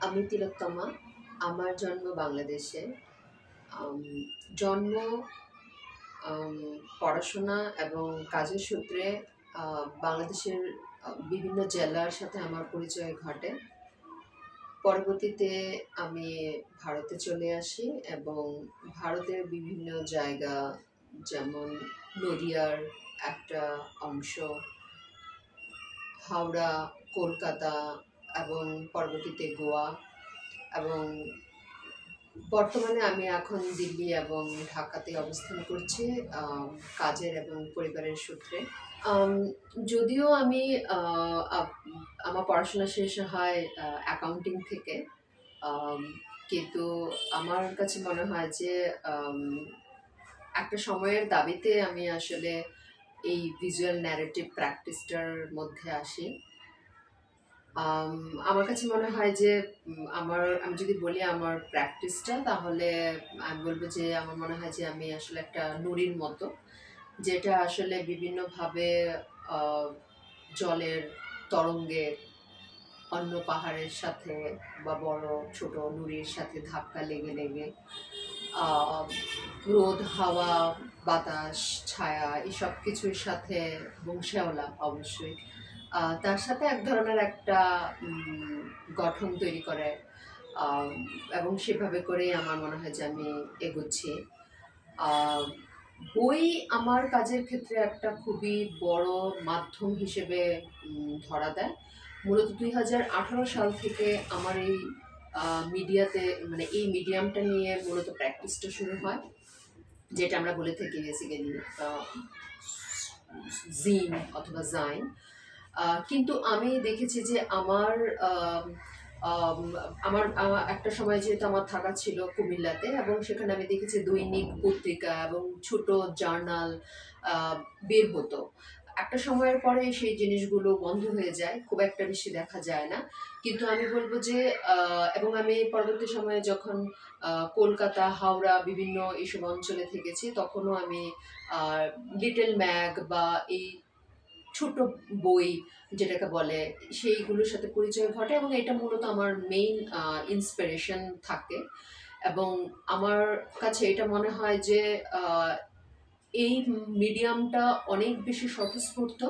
আমি তিলোত্তমা। আমার জন্ম বাংলাদেশে। আম জন্ম, আম পড়াশোনা এবং কাজের সূত্রে বাংলাদেশের বিভিন্ন জেলার সাথে আমার পরিচয় ঘটে। পরবর্তীতে আমি ভারতে চলে আসি এবং ভারতের বিভিন্ন জায়গা, যেমন নদিয়ার একটা অংশ, হাওড়া, কলকাতা এবং পরবর্তীতে গোয়া, এবং বর্তমানে আমি এখন দিল্লি এবং ঢাকাতে অবস্থান করছি কাজের এবং পরিবারের সূত্রে। আম, যদিও আমি আমার পড়াশোনা শেষ হয় অ্যাকাউন্টিং থেকে, আম, কিন্তু আমার কাছে মনে হয় যে আম, একটা সময়ের দাবিতে আমি আসলে এই ভিজুয়াল ন্যারেটিভ প্র্যাকটিসটার মধ্যে আসি। আম, আমার কাছে মনে হয় যে আমি যদি বলি আমার প্র্যাকটিসটা, তাহলে আমি বলবো যে আমার মনে হয় যে আমি আসলে একটা নুড়ির মতো, যেটা আসলে বিভিন্নভাবে আহ, জলের তরঙ্গে অন্য পাহাড়ের সাথে বা বড় ছোট নুড়ির সাথে ধাক্কা লেগে লেগে আহ, রোদ, হাওয়া, বাতাস, ছায়া এসব কিছুর সাথে, এবং শ্যাওলা অবশ্যই তার সাথে এক ধরনের একটা গঠন তৈরি করে। আহ, এবং সেভাবে করেই আমার মনে হয় যে আমি এগোচ্ছি। আহ, বই আমার কাজের ক্ষেত্রে একটা খুবই বড় মাধ্যম হিসেবে ধরা দেয়। মূলত 2018 সাল থেকে আমার এই মিডিয়াতে, মানে এই মিডিয়ামটা নিয়ে মূলত প্র্যাকটিসটা শুরু হয়, যেটা আমরা বলে থাকি বেসিক্যালি জিন অথবা জাইন। কিন্তু আমি দেখেছি যে আমার আম, আম, আমার আমার একটা সময় যেহেতু আমার থাকা ছিল কুমিল্লাতে, এবং সেখানে আমি দেখেছি দৈনিক পত্রিকা এবং ছোট জার্নাল বের হতো। একটা সময়ের পরে সেই জিনিসগুলো বন্ধ হয়ে যায়, খুব একটা বেশি দেখা যায় না। কিন্তু আমি বলবো যে এবং আমি পরবর্তী সময়ে যখন কলকাতা, হাওড়া বিভিন্ন এইসব অঞ্চলে থেকেছি, তখনও আমি লিটল ম্যাগ বা এই ছোট বই যেটাকে বলে, সেইগুলোর সাথে পরিচয় ঘটে, এবং এটা মূলত আমার মেইন ইন্সপিরেশন থাকে। এবং আমার কাছে এটা মনে হয় যে আহ, এই মিডিয়ামটা অনেক বেশি স্বতঃস্ফূর্ত।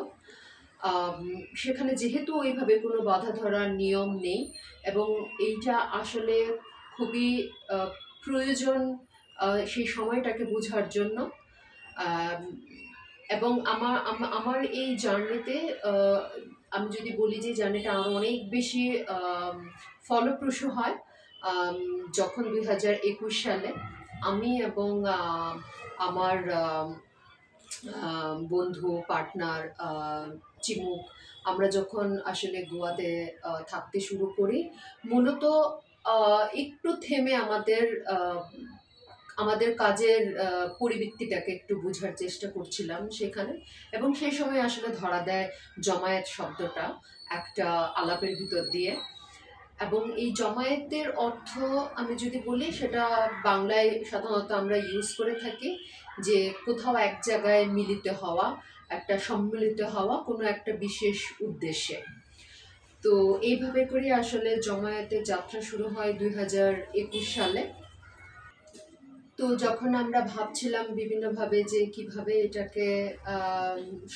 আম, সেখানে যেহেতু ওইভাবে কোনো বাধা ধরার নিয়ম নেই, এবং এইটা আসলে খুবই আহ, প্রয়োজন সেই সময়টাকে বোঝার জন্য। আম, এবং আমার এই জার্নিতে, আমি যদি বলি যে জার্নিটা আরও অনেক বেশি ফলপ্রসূ হয় আম, যখন 2021 সালে আমি এবং আমার বন্ধু, পার্টনার চিমুক, আমরা যখন আসলে গোয়াতে থাকতে শুরু করি, মূলত একটু থেমে আমাদের আমাদের কাজের পরিবৃত্তিটাকে একটু বোঝার চেষ্টা করছিলাম সেখানে। এবং সেই সময় আসলে ধরা দেয় জমায়েত শব্দটা একটা আলাপের ভিতর দিয়ে। এবং এই জমায়েতের অর্থ আমি যদি বলি, সেটা বাংলায় সাধারণত আমরা ইউজ করে থাকি যে কোথাও এক জায়গায় মিলিত হওয়া, একটা সম্মিলিত হওয়া কোনো একটা বিশেষ উদ্দেশ্যে। তো এইভাবে করে আসলে জমায়েতের যাত্রা শুরু হয় 2021 সালে। তো যখন আমরা ভাবছিলাম বিভিন্নভাবে যে কিভাবে এটাকে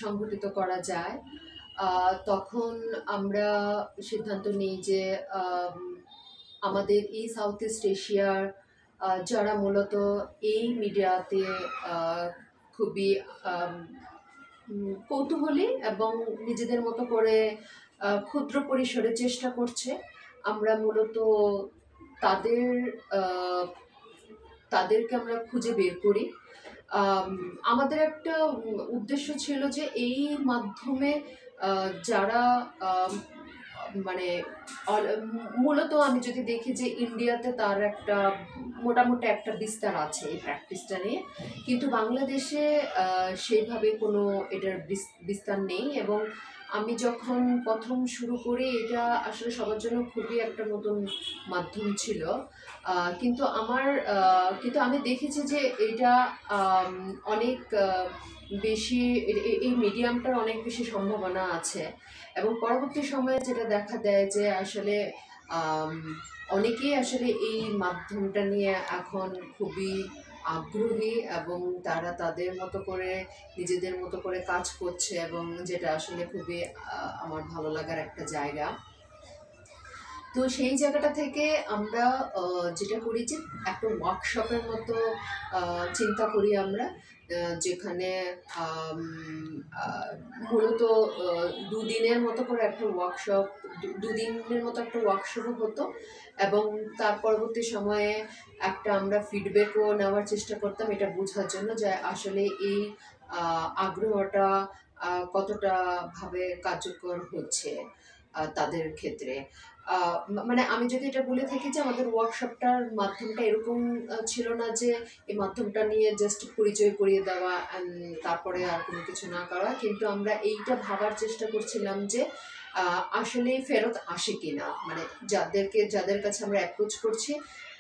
সংগঠিত করা যায়, তখন আমরা সিদ্ধান্ত নিই যে আম, আমাদের এই সাউথ ইস্ট এশিয়ার যারা মূলত এই মিডিয়াতে খুবই আম, কৌতূহলী এবং নিজেদের মতো করে ক্ষুদ্র পরিসরে চেষ্টা করছে, আমরা মূলত তাদের আহ, তাদেরকে আমরা খুঁজে বের করি। আম, আমাদের একটা উদ্দেশ্য ছিল যে এই মাধ্যমে যারা মানে মূলত আমি যদি দেখি যে ইন্ডিয়াতে তার একটা মোটামুটি একটা বিস্তার আছে এই প্র্যাকটিসটা নিয়ে, কিন্তু বাংলাদেশে সেইভাবে কোনো এটার বিস্তার নেই। এবং আমি যখন প্রথম শুরু করি, এটা আসলে সবার জন্য খুবই একটা নতুন মাধ্যম ছিল। কিন্তু আমি দেখেছি যে এটা অনেক বেশি, এই মিডিয়ামটার অনেক বেশি সম্ভাবনা আছে। এবং পরবর্তী সময়ে যেটা দেখা দেয় যে আসলে আম, অনেকেই আসলে এই মাধ্যমটা নিয়ে এখন খুবই আগ্রহী এবং তারা তাদের মতো করে নিজেদের মতো করে কাজ করছে, এবং যেটা আসলে খুবই আমার ভালো লাগার একটা জায়গা। তো সেই জায়গাটা থেকে আমরা যেটা করি যে একটা ওয়ার্কশপের মতো চিন্তা করি আমরা, যেখানে আম, আহ, মূলত 2 দিনের মতো করে একটা ওয়ার্কশপ, 2 দিনের মতো একটা ওয়ার্কশপ হতো, এবং তার পরবর্তী সময়ে একটা আমরা ফিডব্যাকও নেওয়ার চেষ্টা করতাম এটা বোঝার জন্য যে আসলে এই আগ্রহটা কতটা ভাবে কার্যকর হচ্ছে তাদের ক্ষেত্রে। মানে আমি যদি এটা বলে থাকি যে আমাদের ওয়ার্কশপটার মাধ্যমটা এরকম ছিল না যে এই মাধ্যমটা নিয়ে জাস্ট পরিচয় করিয়ে দেওয়া তারপরে আর কোনো কিছু না করা, কিন্তু আমরা এইটা ভাবার চেষ্টা করছিলাম যে আসলে ফেরত আসে কিনা, মানে যাদের কাছে আমরা অ্যাপ্রোচ করছি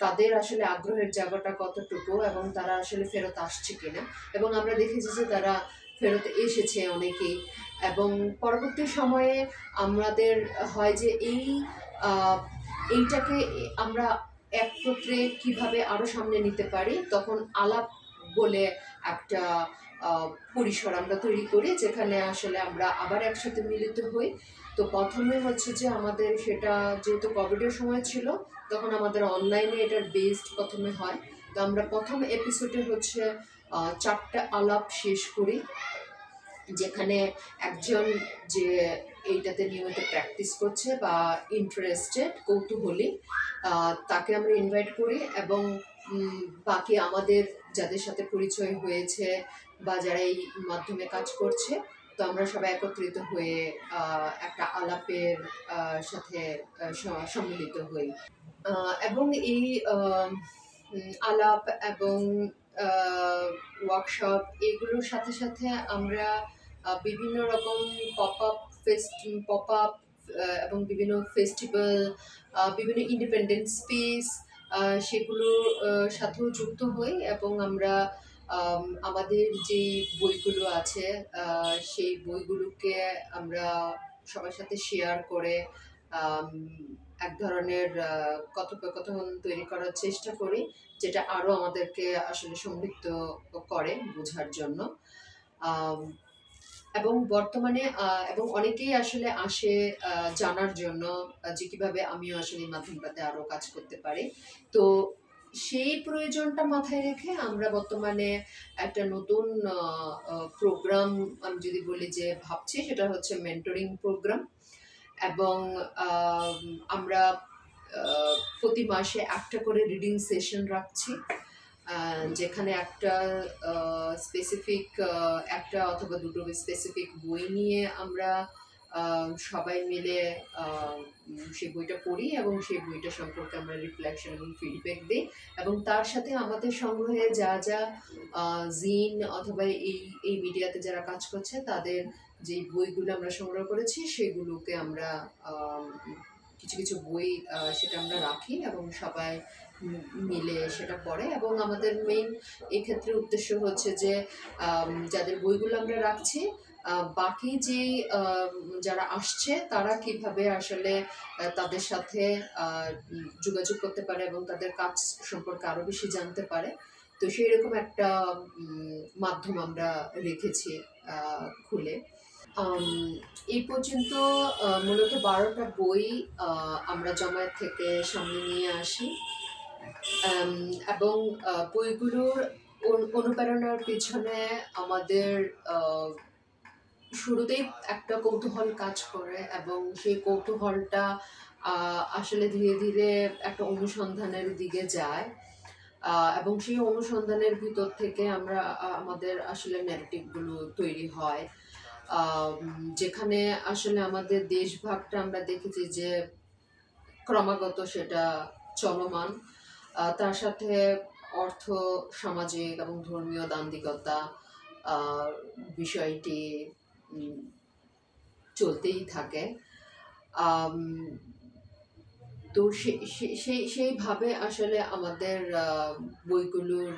তাদের আসলে আগ্রহের জায়গাটা কতটুকু এবং তারা আসলে ফেরত আসছে কিনা। এবং আমরা দেখেছি যে তারা ফেরত এসেছে অনেকেই, এবং পরবর্তী সময়ে আমাদের হয় যে এইটাকে আমরা একত্রে কিভাবে আরো সামনে নিতে পারি, তখন আলাপ বলে একটা পরিসর আমরা তৈরি করি, যেখানে আসলে আমরা আবার একসাথে মিলিত হই। তো প্রথমে হচ্ছে যে আমাদের সেটা যেহেতু কোভিডের সময় ছিল, তখন আমাদের অনলাইনে এটার বেসড প্রথমে হয়। তো আমরা প্রথম এপিসোডে হচ্ছে 4টা আলাপ শেষ করি, যেখানে একজন যে এইটাতে নিয়মিত প্র্যাকটিস করছে বা ইন্টারেস্টেড কৌতূহলী তাকে আমরা ইনভাইট করি, এবং বাকি আমাদের যাদের সাথে পরিচয় হয়েছে বা যারা এই মাধ্যমে কাজ করছে, তো আমরা সবাই একত্রিত হয়ে একটা আলাপের সাথে সম্মিলিত হই। এবং এই আলাপ এবং ওয়ার্কশপ এগুলোর সাথে সাথে আমরা বিভিন্ন রকম পপ আপ এবং বিভিন্ন ফেস্টিভ্যাল, বিভিন্ন ইন্ডিপেন্ডেন্ট স্পেস সেগুলোর সাথেও যুক্ত হই, এবং আমরা আমাদের যে বইগুলো আছে সেই বইগুলোকে আমরা সবার সাথে শেয়ার করে আম, এক ধরনের কথোপকথন তৈরি করার চেষ্টা করি, যেটা আরো আমাদেরকে আসলে সমৃদ্ধ করে বোঝার জন্য। আম, এবং বর্তমানে এবং অনেকেই আসলে আসে জানার জন্য যে কিভাবে আমিও আসলে এই মাধ্যমটাতে আরো কাজ করতে পারি। তো সেই প্রয়োজনটা মাথায় রেখে আমরা বর্তমানে একটা নতুন প্রোগ্রাম, আমি যদি বলি যে ভাবছি, সেটা হচ্ছে মেন্টরিং প্রোগ্রাম। এবং আম, আমরা প্রতি মাসে একটা করে রিডিং সেশন রাখছি, যেখানে একটা স্পেসিফিক একটা অথবা দুটো স্পেসিফিক বই নিয়ে আমরা সবাই মিলে সেই বইটা পড়ি এবং সেই বইটা সম্পর্কে আমরা রিফ্লেকশন এবং ফিডব্যাক দিই। এবং তার সাথে আমাদের সংগ্রহে যা যা জিন অথবা এই এই মিডিয়াতে যারা কাজ করছে তাদের যে বইগুলো আমরা সংগ্রহ করেছি সেগুলোকে আমরা কিছু কিছু বই সেটা আমরা রাখি এবং সবাই মিলে সেটা পড়ে। এবং আমাদের মেইন এক্ষেত্রে উদ্দেশ্য হচ্ছে যে যাদের বইগুলো আমরা রাখছি বাকি যে যারা আসছে তারা কিভাবে আসলে তাদের সাথে যোগাযোগ করতে পারে এবং তাদের কাজ সম্পর্কে আরো বেশি জানতে পারে। তো সেই রকম একটা মাধ্যম আমরা রেখেছি খুলে। এই পর্যন্ত মূলত 12টা বই আমরা জমায়েত থেকে সামনে নিয়ে আসি, এবং বইগুলোর অনুপ্রেরণার পিছনে আমাদের শুরুতেই একটা কৌতূহল কাজ করে, এবং সেই কৌতূহলটা আসলে ধীরে ধীরে একটা অনুসন্ধানের দিকে যায়, এবং সেই অনুসন্ধানের ভিতর থেকে আমরা আমাদের আসলে ন্যারেটিভগুলো তৈরি হয়, যেখানে আসলে আমাদের দেশভাগটা আমরা দেখেছি যে ক্রমাগত সেটা চলমান, তার সাথে অর্থ, সামাজিক এবং ধর্মীয় দান্দিকতা বিষয়টি চলতেই থাকে। তো সেইভাবে আসলে আমাদের বইগুলোর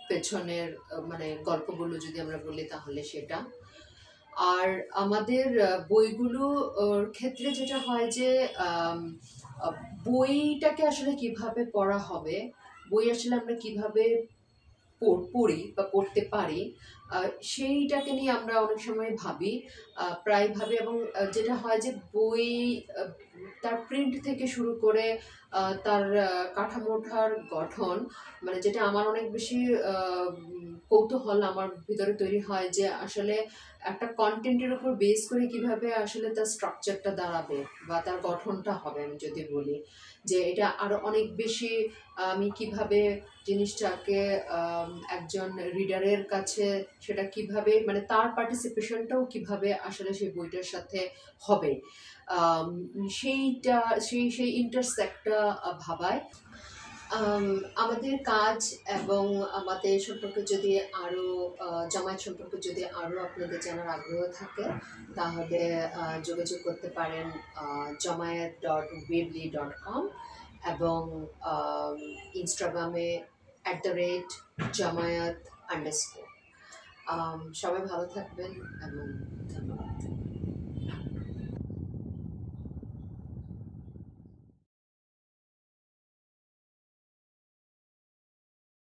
পেছনের মানে গল্পগুলো যদি আমরা বলি তাহলে সেটা। আর আমাদের বইগুলোর ক্ষেত্রে যেটা হয় যে আহ, বইটাকে আসলে কিভাবে পড়া হবে, বই আসলে আমরা কিভাবে পড়ি বা পড়তে পারি, সেইটাকে নিয়ে আমরা অনেক সময় ভাবি, প্রায় ভাবি। এবং যেটা হয় যে বই, আহ, তার প্রিন্ট থেকে শুরু করে তার কাঠামোটার গঠন, মানে যেটা আমার অনেক বেশি কৌতূহল আমার ভিতরে তৈরি হয় যে আসলে একটা কন্টেন্টের উপর বেস করে কিভাবে আসলে তার স্ট্রাকচারটা দাঁড়াবে বা তার গঠনটা হবে। আমি যদি বলি যে এটা আরো অনেক বেশি, আমি কিভাবে জিনিসটাকে একজন রিডারের কাছে সেটা কিভাবে, মানে তার পার্টিসিপেশনটাও কিভাবে আসলে সেই বইটার সাথে হবে, আম, সেইটা সেই ইন্টারসেক্টটা ভাবায়। আম, আমাদের কাজ এবং আমাদের সম্পর্কে যদি আরো, জামায়াত সম্পর্কে যদি আরো আপনাদের জানার আগ্রহ থাকে, তাহলে যোগাযোগ করতে পারেন জামায়াত.weebly.com, এবং ইনস্টাগ্রামে @জামায়াত_। সবাই ভালো থাকবেন এবং ধন্যবাদ।